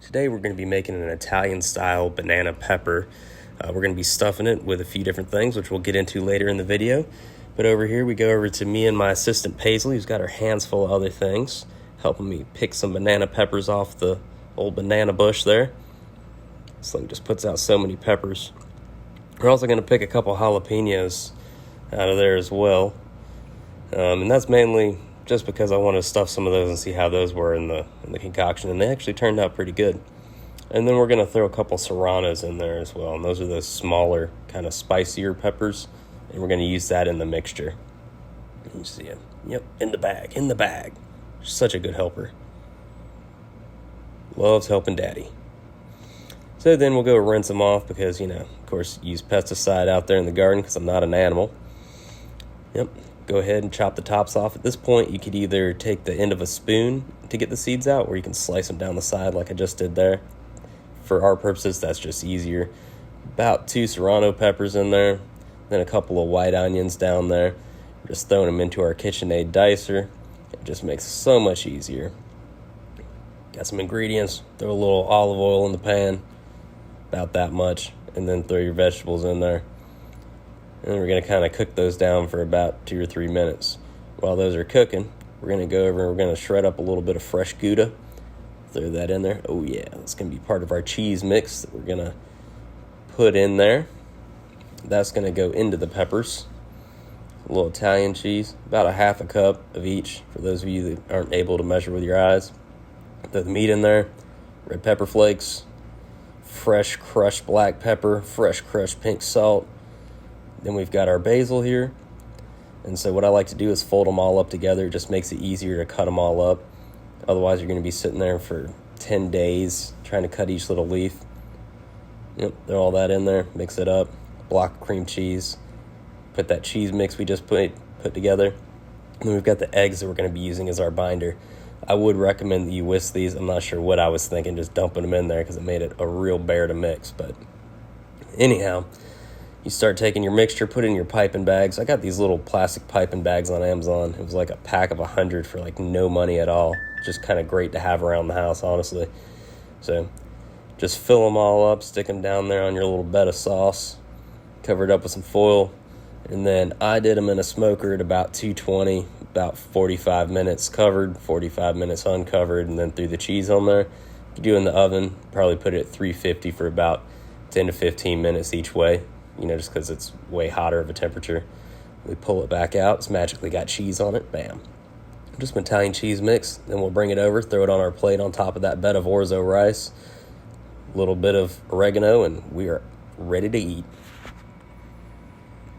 Today we're going to be making an Italian-style banana pepper. We're going to be stuffing it with a few different things, which we'll get into later in the video. But over here we go over to me and my assistant Paisley, who's got her hands full of other things, helping me pick some banana peppers off the old banana bush there. This thing just puts out so many peppers. We're also going to pick a couple jalapeños out of there as well. And that's mainly just because I want to stuff some of those and see how those were in the concoction, and they actually turned out pretty good. And then we're going to throw a couple Serranos in there as well, and those are those smaller, kind of spicier peppers, and we're going to use that in the mixture. You see it? Yep, in the bag. Such a good helper. Loves helping daddy. So then we'll go rinse them off because, of course, use pesticide out there in the garden because I'm not an animal. Yep. Go ahead and chop the tops off. At this point, you could either take the end of a spoon to get the seeds out, or you can slice them down the side like I just did there. For our purposes, that's just easier. About 2 Serrano peppers in there, then a couple of white onions down there. We're just throwing them into our KitchenAid dicer. It just makes it so much easier. Got some ingredients. Throw a little olive oil in the pan, about that much, and then throw your vegetables in there. And we're going to kind of cook those down for about 2 or 3 minutes. While those are cooking, we're going to go over and we're going to shred up a little bit of fresh Gouda. Throw that in there. Oh yeah, that's going to be part of our cheese mix that we're going to put in there. That's going to go into the peppers. A little Italian cheese, about a half a cup of each for those of you that aren't able to measure with your eyes. Throw the meat in there, red pepper flakes, fresh crushed black pepper, fresh crushed pink salt. Then we've got our basil here. And so what I like to do is fold them all up together. It just makes it easier to cut them all up. Otherwise, you're going to be sitting there for 10 days trying to cut each little leaf. Yep, throw all that in there. Mix it up. Block of cream cheese. Put that cheese mix we just put together. And then we've got the eggs that we're going to be using as our binder. I would recommend that you whisk these. I'm not sure what I was thinking, just dumping them in there because it made it a real bear to mix. But anyhow, you start taking your mixture, put it in your piping bags. I got these little plastic piping bags on Amazon. It was like a pack of 100 for like no money at all. Just kind of great to have around the house, honestly. So just fill them all up, stick them down there on your little bed of sauce, cover it up with some foil. And then I did them in a smoker at about 220, about 45 minutes covered, 45 minutes uncovered, and then threw the cheese on there. If you do in the oven, probably put it at 350 for about 10 to 15 minutes each way. Just because it's way hotter of a temperature. We pull it back out. It's magically got cheese on it. Bam. Just some Italian cheese mix. Then we'll bring it over, throw it on our plate on top of that bed of Orzo rice. A little bit of oregano, and we are ready to eat.